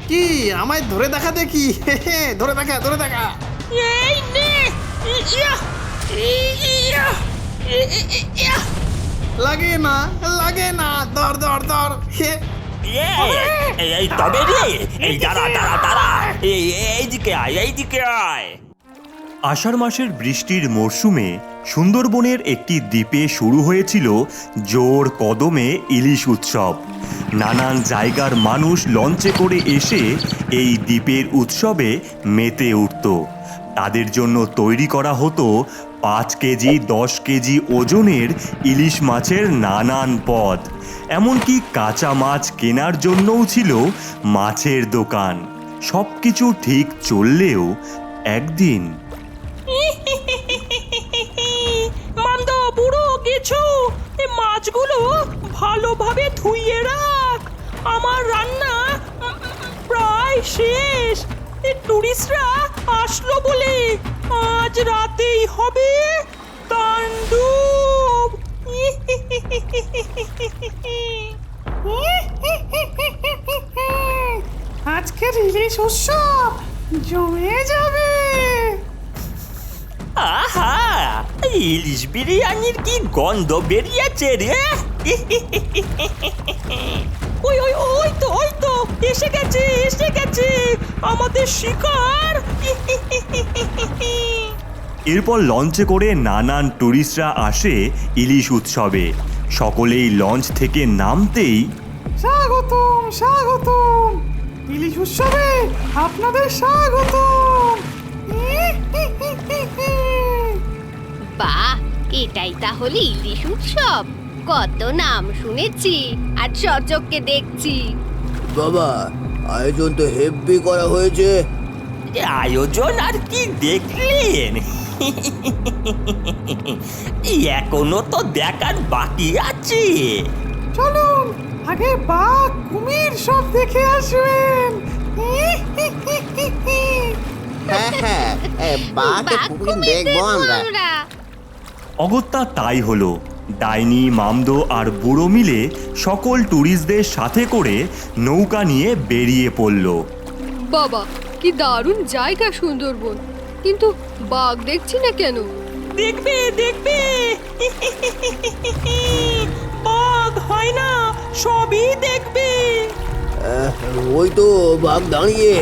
কি আমায় ধরে দেখা দেখি, ধরে দেখা ধরে দেখা। এই নে ইয়া ইয়া ইয়া লাগে না লাগে না, ধর ধর ধর। এই তবে রে, এই দাঁড়া দাঁড়া দাঁড়া, এইদিকে আয়, এইদিকে আয়। আষাঢ় মাসের বৃষ্টির মরশুমে সুন্দরবনের একটি দ্বীপে শুরু হয়েছিল জোর কদমে ইলিশ উৎসব। নানান জায়গার মানুষ লঞ্চে করে এসে এই দ্বীপের উৎসবে মেতে উঠত। তাদের জন্য তৈরি করা হতো 5 কেজি 10 কেজি ওজনের ইলিশ মাছের নানান পদ। এমনকি কাঁচা মাছ কেনার জন্যও ছিল মাছের দোকান। সব কিছু ঠিক চললেও একদিন মান্দ বুড়ো গেছো, এই মাছগুলো ভালোভাবে ধুইয়ে রাখ। আমার রান্না প্রায় শেষ। এই টুরিস্টরা আসলো বলে আজ রাতেই হবে তাণ্ডব। আজকের ইলিশ উৎসব জমে যাবে। আহা, ইলিশ বিরিয়ানির কি গন্ধ বেরিয়েছে রে। ওই ওই ওই তো এসে গেছে আমাদের শিকার। এরপর লঞ্চে করে নানান টুরিস্টরা আসে ইলিশ উৎসবে। সকলেই লঞ্চ থেকে নামতেই স্বাগতম স্বাগতম, ইলিশ উৎসবে আপনাদের স্বাগতম। বাহ, এটাই তাহলে ইলিশ উৎসব। কত নাম শুনেছি আর সচক্ষে দেখছি। বাবা, আয়োজন তো হেব্বি করা হয়েছে। আয়োজন আর কি দেখলেন, এখনো তো দেখার বাকি আছে। চলুন আগে বাঘ কুমির সব দেখে আসবেন। হ্যাঁ হ্যাঁ, বাঘ কুমির দেখবো আমরা। অগত্যা তাই হলো। ডাইনি, মামদো আর বুড়ো মিলে সকল ট্যুরিস্টদের সাথে করে নৌকা নিয়ে বেরিয়ে পড়ল। বাবা, কি দারুণ জায়গা সুন্দরবন, কিন্তু বাঘ দেখছি না কেন? দেখবে বাঘ হয় না, সবই দেখবে। ওই তো বাঘ দাঁড়িয়ে।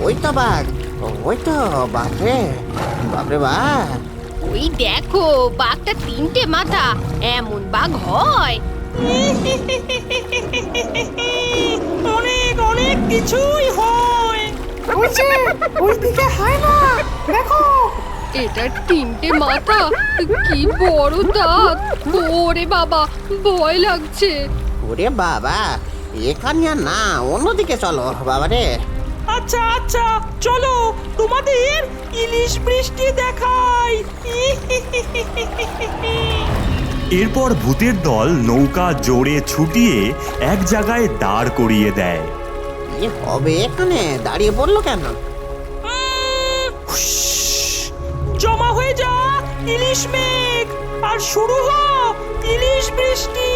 ওই তো বাঘ, ওই তো বাঘরে, বাঘরে বাঘ। ওই দেখো, বাঘটা 3টে মাথা। এমন বাঘ হয়? অনেক অনেক কিছুই হয়। ওই যে ওই দিকে হয় না, দেখো। এটার 3টে মাথা, কি বড় দাঁত! ওরে বাবা, ভয় লাগছে। ওরে বাবা, এখানে আর না, অন্যদিকে চলো বাবারে। আচ্ছা আচ্ছা, চলো তোমাদের ইলিশ বৃষ্টি দেখাই। এরপর ভূতের দল নৌকা জোরে ছুটিয়ে এক জায়গায় দাঁড় করিয়ে দেয়। কি হবে এখানে, দাঁড়িয়ে পড়লো কেন? জমা হয়ে যা ইলিশ মেঘ, আর শুরু হোক ইলিশ বৃষ্টি।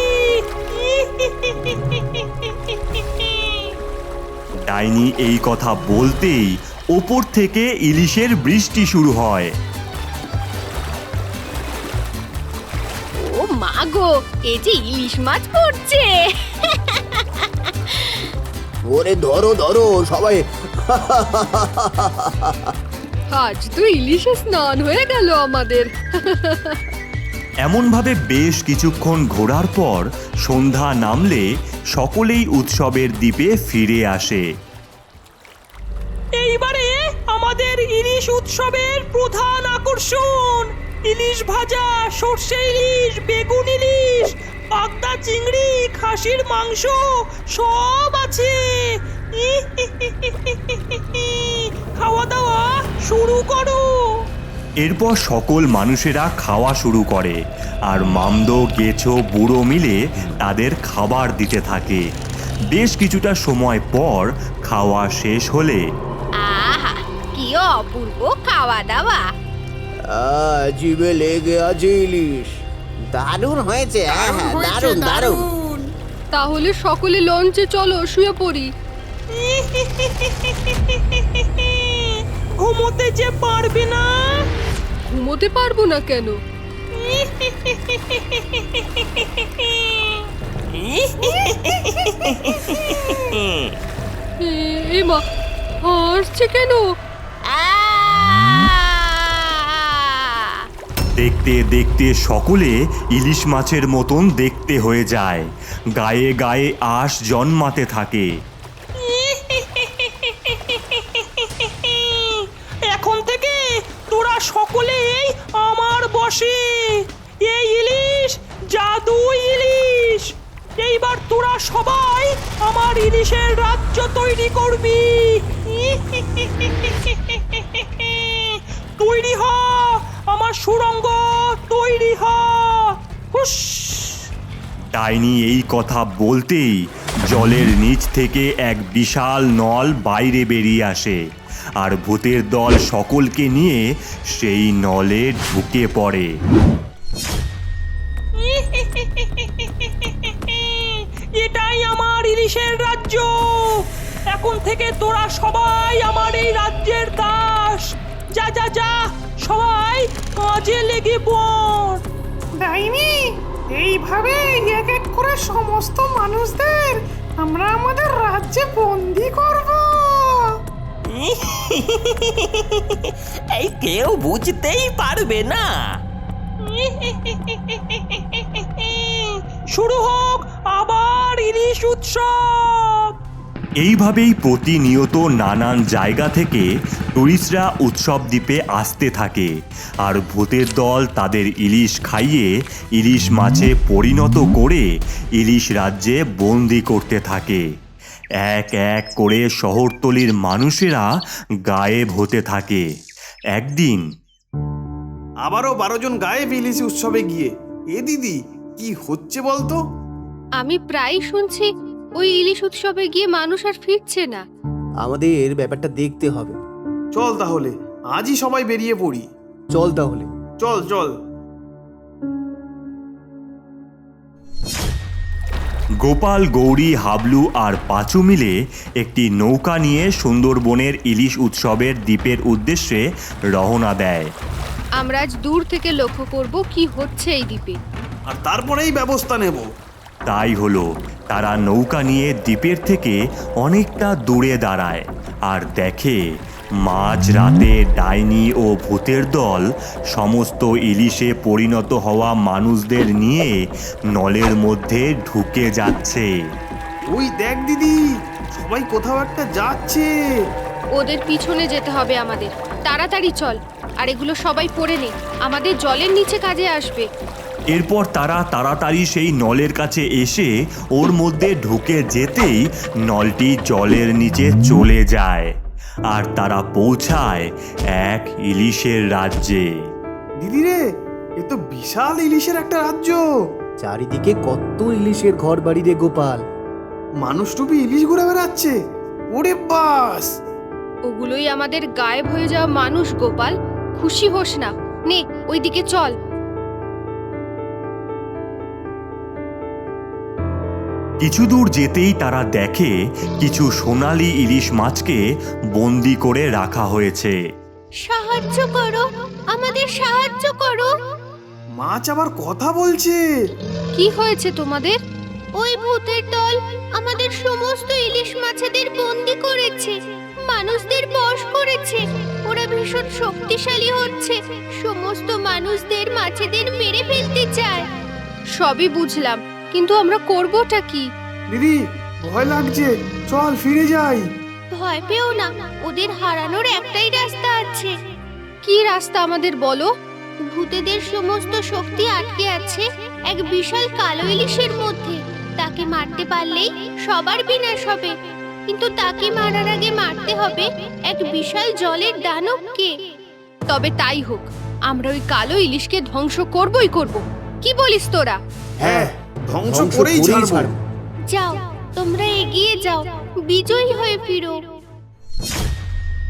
ডাইনি এই কথা বলতেই ওপর থেকে ইলিশের বৃষ্টি শুরু হয়। ও মা গো, এই যে ইলিশ মাছ পড়ছে। ওরে ধরো ধরো সবাই। আজ তো ইলিশে স্নান হয়ে গেল আমাদের। এমনভাবে বেশ কিছুক্ষণ ঘোরার পর সন্ধ্যা নামলে সকলেই উৎসবের দ্বীপে ফিরে আসে। এইবারে আমাদের ইলিশ উৎসবের প্রধান আকর্ষণ ইলিশ ভাজা, সর্ষে ইলিশ, বেগুন ইলিশ, পাবদা চিংড়ি, খাসির মাংস সব আছে। খাওয়া দাওয়া শুরু করো। এরপর সকল মানুষেরা খাওয়া শুরু করে আর মামদো, গেছো, বুড়ো মিলে তাদের খাবার দিতে থাকে। বেশ কিছুটা সময় পর খাওয়া শেষ হলে আহা, কি অপূর্ব খাওয়া দাওয়া! জিভে লেগে আছে ইলিশ। দারুণ হয়েছে, হ্যাঁ হ্যাঁ, দারুণ দারুণ। তাহলে সকলে লঞ্চে চলো, শুয়ে পড়ি। ঘুমোতে যে পারবে না? ঘুমোতে পারবো না কেন? এমা হাসছে কেন? দেখতে দেখতে সকলে ইলিশ মাছের মতন দেখতে হয়ে যায়, গায়ে গায়ে আশ জন্মাতে থাকে। এখন থেকে তোরা সকলেই আমার বশে। এই ইলিশ জাদু ইলিশ। এইবার তোরা সবাই আমার ইলিশের রাজ্য তৈরি করবি। তৈরি হ, আমার সুড়ঙ্গ তৈরি হ। হুস। ডাইনি এই কথা বলতেই জলের নিচ থেকে এক বিশাল নল বাইরে বেরিয়ে আসে, আর ভূতের দল সকলকে নিয়ে সেই নলে ঢুকে পড়ে। এটাই আমার ইলিশের রাজ্য। এখন থেকে তোরা সবাই আমার এই রাজ্যের দাস। যা যা যা, সবাই কাজে লেগে পড়। ডাইনি, এইভাবে এক এক করে সমস্ত মানুষদের আমরা আমাদের রাজ্যে বন্দি করব। এই কেউ বুঝতেই পারবে না। শুরু হোক আবার ইলিশ উৎসব। এইভাবেই প্রতিনিয়ত নানান জায়গা থেকে টুরিস্টরা উৎসব দ্বীপে আসতে থাকে, আর ভূতের দল তাদের ইলিশ খাইয়ে ইলিশ মাছে পরিণত করে ইলিশ রাজ্যে বন্দি করতে থাকে। এক এক করে শহরতলির মানুষেরা গায়েব হতে থাকে। একদিন আবারও 12 জন গায়েব ইলিশ উৎসবে গিয়ে। এ দিদি, কি হচ্ছে বলতো? আমি প্রায় শুনছি ওই ইলিশ উৎসবে গিয়ে মানুষ আর ফিরছে না। আমাদের ব্যাপারটা দেখতে হবে। চল তাহলে আজই সবাই বেরিয়ে পড়ি। চল তাহলে। চল চল। গোপাল, গৌরী, হাবলু আর পাঁচু মিলে একটি নৌকা নিয়ে সুন্দরবনের ইলিশ উৎসবের দ্বীপের উদ্দেশ্যে রওনা দেয়। আমরা আজ দূর থেকে লক্ষ্য করব কি হচ্ছে এই দ্বীপে। আর তারপরেই ব্যবস্থা নেব। তাই হলো, তারা নৌকা নিয়ে দ্বীপের থেকে অনেকটা দূরে দাঁড়ায় আর দেখে মাঝ রাতে ডাইনি ও ভূতের দল সমস্ত ইলিশে পরিণত হওয়া মানুষদের নিয়ে নলের মধ্যে ঢুকে যাচ্ছে। ওই দেখ দিদি, সবাই কোথাও একটা যাচ্ছে। ওদের পিছনে যেতে হবে আমাদের। তাড়াতাড়ি চল, আর এগুলো সবাই পড়ে নে, আমাদের জলের নিচে কাজে আসবে। এরপর তারা তাড়াতাড়ি সেই নলের কাছে এসে ওর মধ্যে ঢুকে যেতেই নলটি জলের নিচে চলে যায়, আর তারা পৌঁছায় এক ইলিশের রাজ্যে। দিদি রে, এ তো বিশাল ইলিশের একটা রাজ্য। চারিদিকে কত ইলিশের ঘর বাড়ি রে গোপাল। মানুষ টুপি ইলিশ ঘুরে বেড়াচ্ছে। ওরে বাস! ওগুলোই আমাদের গায়েব হয়ে যাওয়া মানুষ গোপাল। খুশি হোস না, নে ওইদিকে চল। কিছু দূর যেতেই তারা দেখে কিছু সোনালী ইলিশ মাছকে বন্দি করে রাখা হয়েছে। সাহায্য করো, আমাদের সাহায্য করো। মাছ আবার কথা বলছে। কি হয়েছে তোমাদের? ওই ভূতের দল আমাদের সমস্ত ইলিশ মাছেদের বন্দি করেছে, মানুষদের বশ করেছে। ওরা ভীষণ শক্তিশালী হচ্ছে, সমস্ত মানুষদের মাছেদের মেরে ফেলতে চায়। সবই বুঝলাম, কিন্তু আমরা করবোটা কি? দিদি, ভয় লাগছে, চল ফিরে যাই। ভয় পেও না, ওদের হারানোর একটাই রাস্তা আছে। কি রাস্তা আমাদের বলো? ভূতেদের সমস্ত শক্তি আটকে আছে এক বিশাল কালো ইলিশের মধ্যে। তাকে মারতে পারলেই সবার বিনাশ হবে, কিন্তু তাকে মারার আগে মারতে হবে এক বিশাল জলের দানবকে। তবে তাই হোক, আমরা ওই কালো ইলিশকে ধ্বংস করবই করব। কি বলিস তোরা? হ্যাঁ, ধ্বংস করেই ছাড়বো। যাও, তোমরা এগিয়ে যাও, বিজয়ী হয়ে ফিরো।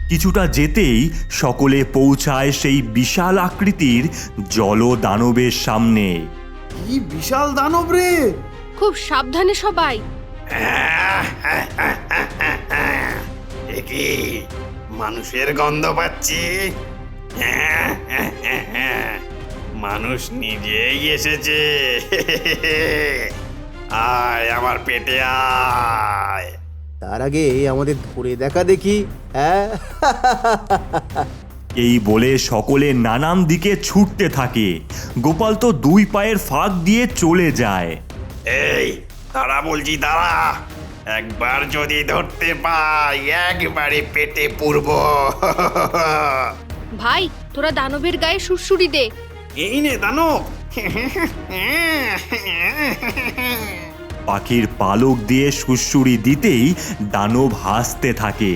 কিছুটা যেতেই সকলে পৌঁছায় সেই বিশাল আকৃতির জলদানবের সামনে। কি বিশাল দানব রে! খুব সাবধানে সবাই। কি মানুষের গন্ধ পাচ্ছি? মানুষ নিজেই এসেছে। আয় আমার পেটে আয়। তার আগে আমাদের ধরে দেখা দেখি, হ্যাঁ? এই বলে সকলে নানান দিকে ছুটতে থাকে। গোপাল তো দুই পায়ের ফাঁক দিয়ে চলে যায়। এই তারা বলছি, তারা একবার যদি ধরতে পাই একবারে পেটে পুরব। ভাই তোরা দানবের গায়ে সুরসুরি দে। এই নে দানব। পাখির পালক দিয়ে সুড়সুড়ি দিতেই দানব হাসতে থাকে।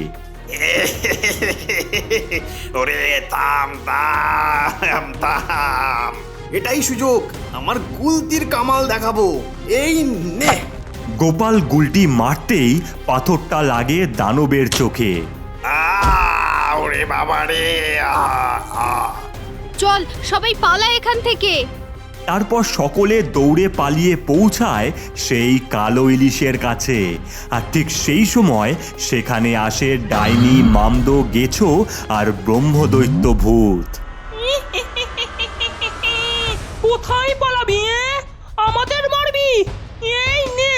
ওরে থাম থাম থাম, এটাই সুযোগ, আমার গুলতির কামাল দেখাবো। এই নে। গোপাল গুলটি মারতেই পাথরটা লাগে দানবের চোখে। ওরে বাবা রে। চল সবাই পালা এখান থেকে। তারপর সকলে দৌড়ে পালিয়ে পৌঁছায় সেই কালো ইলিশের কাছে। আর ঠিক সেই সময় সেখানে আসে ডাইনি, মামদো, গেছো আর ব্রহ্মদৈত্য ভূত। কোথায় পালাবি? আমাদের মারবি? এই নে।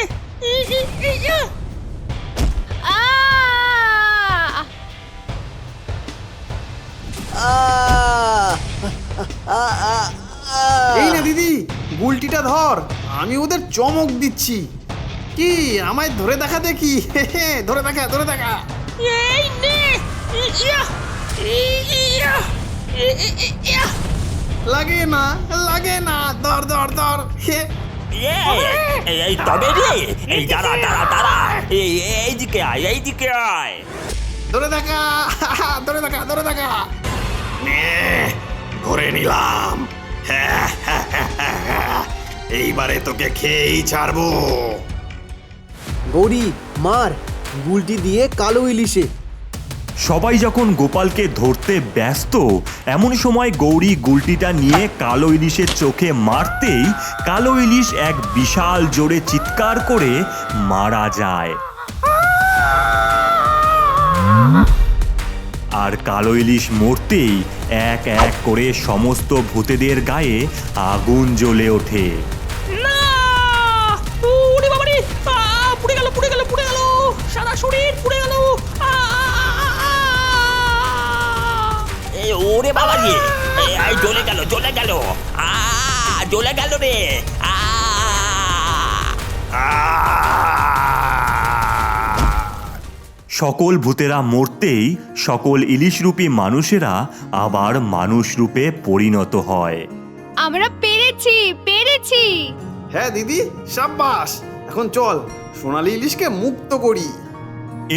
এই নে দিদি, গুলটিটা ধর, আমি ওদের চমক দিচ্ছি। কি আমায় ধরে দেখা দেখি? ধরে দেখা, ধরে দেখা। এই নে। লাগে না, লাগে না, ধর ধর ধর। এই তবে রে, এই দাঁড়া দাঁড়া দাঁড়া, এইদিকে আয়, এইদিকে আয়। ধরে দেখা, ধরে দেখা, ধরে দেখা। নে, ধরে নিলাম। এইবারে তোকে খেয়েই ছাড়বো। গৌরী মার গুলটি দিয়ে কালো ইলিশে। সবাই যখন গোপালকে ধরতে ব্যস্ত, এমন সময় গৌরী গুলটিটা নিয়ে কালো ইলিশের চোখে মারতেই কালো ইলিশ এক বিশাল জোরে চিৎকার করে মারা যায়। আর কালো ইলিশ মরতেই এক এক করে সমস্ত ভূতেদের গায়ে আগুন জ্বলে ওঠে। না! ওরে বাবা রে! পুড়ে গেল, পুড়ে গেল, পুড়ে গেল! সারা শরীর পুড়ে গেল! এই ওরে বাবা রে, এই জ্বলে গেল, জ্বলে গেল, জ্বলে গেল রে। সকল ভূতেরা মরতেই সকল ইলিশরূপী মানুষেরা আবার মানুষ রূপে পরিণত হয়। আমরা পেরেছি, পেরেছি। হ্যাঁ দিদি, সাব্বাস। এখন চল সোনালী ইলিশকে মুক্ত করি।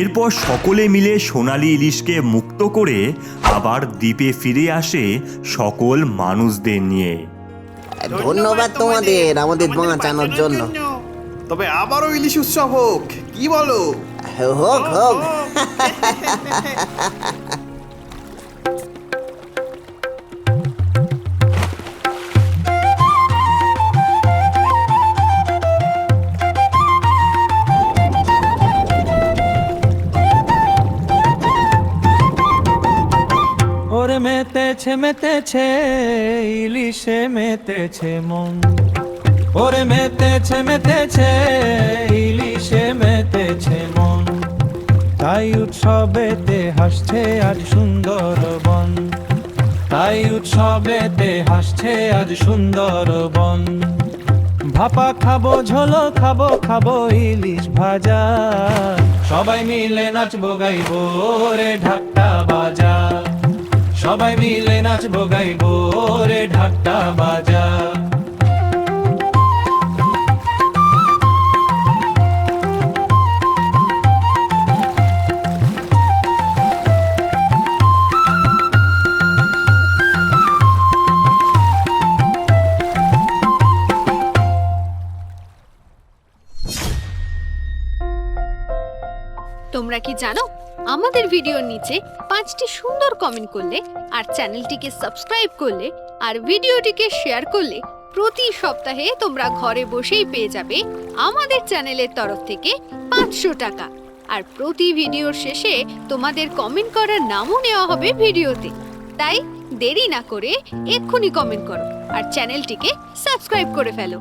এরপর সকলে মিলে সোনালী ইলিশকে মুক্ত করে আবার দ্বীপে ফিরে আসে সকল মানুষদের নিয়ে। ধন্যবাদ তোমাদের আমাদের বাঁচানোর জন্য। তবে আবারও ইলিশ উৎসব হোক, কি বলো? হোক হোক। ওরে মেতেছে মেতেছে ইলিশে মেতেছে মন, ওরে মেতেছে মেতেছে ইলিশে মেতেছে মন, তাই উৎসবেতে হাসছে আজ সুন্দরবন, তাই উৎসবেতে হাসছে আজ সুন্দরবন। ভাপা খাবো, ঝোলো খাবো, খাবো ইলিশ ভাজা, সবাই মিলে নাচবো গাইবো রে ঢাকটা বাজা, সবাই মিলে নাচবো গাইবো রে ঢাকটা বাজা। তোমরা কি জানো আমাদের ভিডিওর নিচে 5টি সুন্দর কমেন্ট করলে আর চ্যানেলটিকে সাবস্ক্রাইব করলে আর ভিডিওটিকে শেয়ার করলে প্রতি সপ্তাহে তোমরা ঘরে বসেই পেয়ে যাবে আমাদের চ্যানেলের তরফ থেকে 500 টাকা। আর প্রতি ভিডিওর শেষে তোমাদের কমেন্ট করার নামও নেওয়া হবে ভিডিওতে। তাই দেরি না করে এক্ষুনি কমেন্ট করো আর চ্যানেলটিকে সাবস্ক্রাইব করে ফেলো।